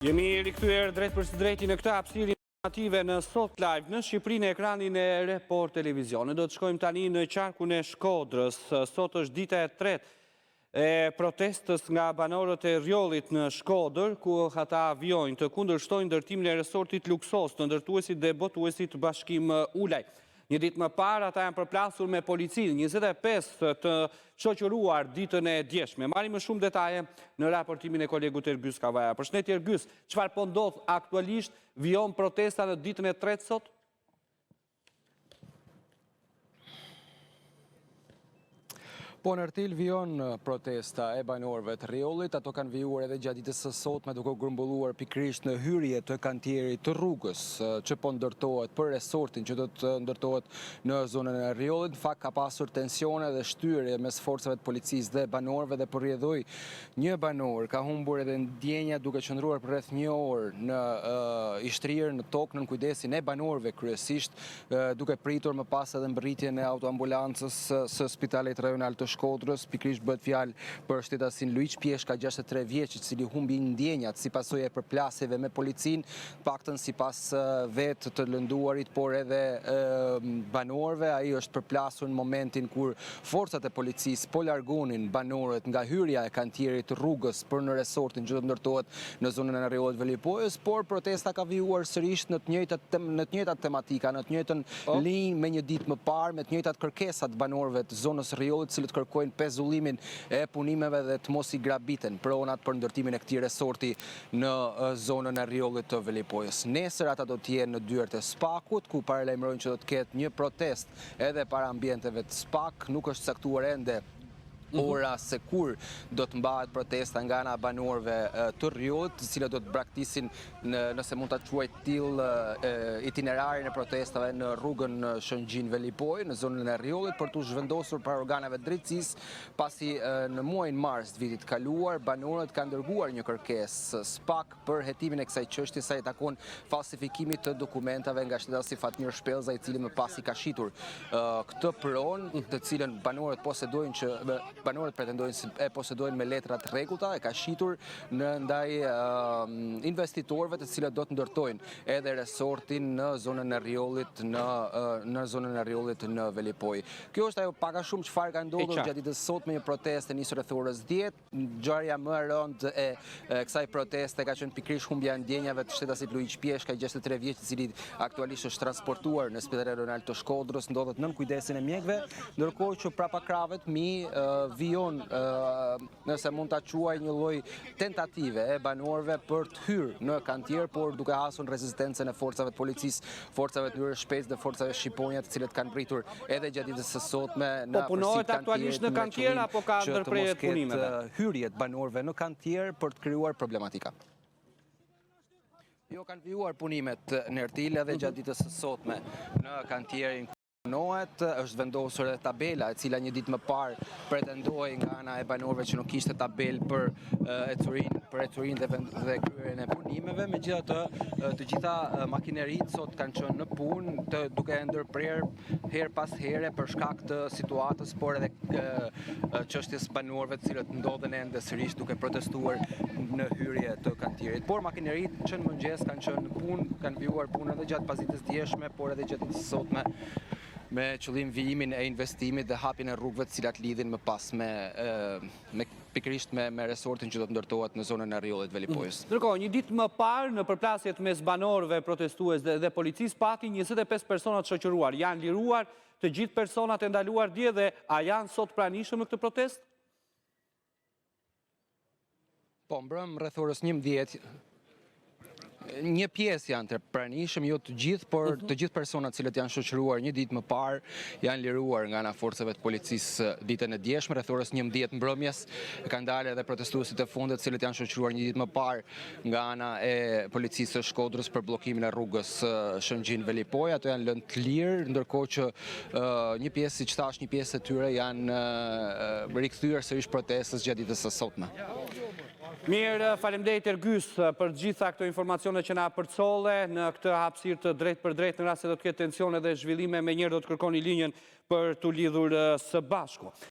Jemi rikthyer drejt për së drejti në këtë hapësirë informative në Sot Live në Shqipëri në ekranin e Report Televizion. Ne do të shkojmë tani në qarkun e Shkodrës. Sot është dita e tretë e protestës nga banorët e rjollit në Shkodër, ku ata vjojnë të kundërshtojnë ndërtimin e resortit luksos të ndërtuesit dhe botuesit Bashkim Ulaj. Një ditë më parë, ata janë përplasur me policinë, 25 të shoqëruar ditën e djeshme. Marrim më shumë detaje në raportimin e kolegut Ergjys Kavaja. Përshëndetje Ergjys, çfarë po ndodh aktualisht, vijon protesta në ditën e tretë sot? Po në Ertil vijon protesta e banorëve të rjollit, ato kanë vijuar edhe gjatë ditës së sotme duke grumbulluar pikërisht në hyrje të kantierit të rrugës që po ndërtohet për resortin që do të ndërtohet në zonën e rjollit. Në fakt ka pasur tensione dhe shtyerje mes forcave të policisë dhe banorëve dhe po rrjedhoi një banor ka humbur edhe ndjenja duke qëndruar për rreth 1 orë në ishtrirë në tokë nën kujdesin e banorëve kryesisht, duke pritur më pas edhe mbërritjen e autoambulancës së Spitalit Rajonal të Shkodrës. Pikërisht bëhet fjalë për shtetasin Luiç Pjeshka, 63 vjeç, i cili humbi ndjenjat si pasojë e përplasjeve me policinë, paktën sipas vetë të lënduarit, por edhe banorëve. Ai është përplasur në momentin kur forcat e policisë po largonin banorët nga hyrja e kantierit të rrugës për në resortin që do të ndërtohet në zonën e rrjedhit Velipojës, por protesta ka vijuar sërish në të njëjtat tematika, në të njëjtën linjë me një ditë më parë, me të njëjtat kërkesat banorëve të zonës rrjedhit, cilët kërkojnë pezullimin e punimeve dhe të mos i grabiten pronat për ndërtimin e këtij resorti në zonën e rrjedhit të Velipojës. Nesër ata do të jenë në dyert e Spakut, ku paralajmërojnë që do të ketë një protest edhe para ambienteve të Spak. Nuk është caktuar ende ora se kur do të mbahet protesta nga ana banorëve të rrjedhit, të cilët do të braktisin nëse mund ta quaj tillë itinerarin e protestave në rrugën Shëngjin Velipojë, në zonën e rrjedhit, për të zhvendosur para organeve drejtësisë, pasi në muajin mars të vitit kaluar banorët kanë dërguar një kërkesë Spak për hetimin e kësaj çështje sa i takon falsifikimit të dokumentave nga shtetasi Fatmir Shpellza, i cili më pas i ka shitur këtë pronë, të cilën banorët pretendojnë se e posedojnë me letra të rregullta, e ka shitur në ndaj investitorëve të cilët do të ndërtojnë edhe resortin në zonën e rrjedhit në Velipojë. Kjo është ajo pak a shumë çfarë ka ndodhur gjatë ditës sot me një protestë nisur rreth orës 10. Ngjarja më e rëndë e kësaj proteste ka qenë pikërisht humbja e ndjenjave të shtetasit Luiç Pjeshka, 63 vjeç, i cili aktualisht është transportuar në Spitalin Rajonal të Shkodrës, ndodhet nën kujdesin e mjekëve, ndërkohë që prapa krave të mi vijon, nëse mund ta quaj, një lloj tentative e banorëve për të hyrë në kantier, por duke hasur rezistencën e forcave të policisë, forcave të mënyrë shpejtë dhe forcave shqiponja, të cilët kanë pritur edhe gjatë ditës së sotme në Po punohet aktualisht në kantier apo ka ndërprerje të punimeve? Hyrjet banorëve në kantier për të krijuar problematika. Jo, kanë vijuar punimet në Ertil edhe gjatë ditës së sotme në kantierin. Është vendosur edhe tabela, e cila një ditë më parë pretendoi nga ana e banorëve që nuk kishte tabelë për ecurinë dhe kryerjen e punimeve. Megjithatë, të gjitha makineritë sot kanë qenë në punë, duke ndërprerë her pas here për shkak të situatës, por edhe çështjes banorëve të cilët ndodhen ende sërish duke protestuar në hyrje të kantierit. Por makineritë që në mëngjes kanë qenë në punë, kanë vijuar punë edhe gjatë pasdites djeshme, por edhe gjatë ditës së sotme, me qëllim vijimin e investimit dhe hapjen e rrugëve të cilat lidhin më pas pikërisht me resortin që do të ndërtohet në zonën e rrjedhit Velipojës. Ndërkohë, një ditë më parë në përplasjet mes banorëve, protestues dhe policisë, pati 25 persona të shoqëruar. Janë liruar të gjithë personat e ndaluar dje dhe a janë sot pranishëm në këtë protestë? Po, mbrëm rreth orës 11. Një pjesë janë të pranishëm, jo të gjithë, por të gjithë personat cilët janë shoqëruar një ditë më parë janë liruar nga ana forcave të policisë ditën e djeshme, rreth orës 11 mbrëmjes. Kanë dalë edhe protestuesit e fundit, cilët janë shoqëruar një ditë më parë nga ana e policisë së Shkodrës për bllokimin e rrugës Shëngjin Velipojë. Ato janë lënë të lirë, ndërkohë që një pjesë, siç thash, një pjesë e tyre janë rikthyer sërish protestës gjatë ditës së sotme. Mirë, faleminderit Ergjys për gjitha këto informacione që na përcolle në këtë hapësirë të drejt për drejt, në rast se do të ketë tensione dhe zhvillime, menjëherë do të kërkoni linjën për t'u lidhur së bashku.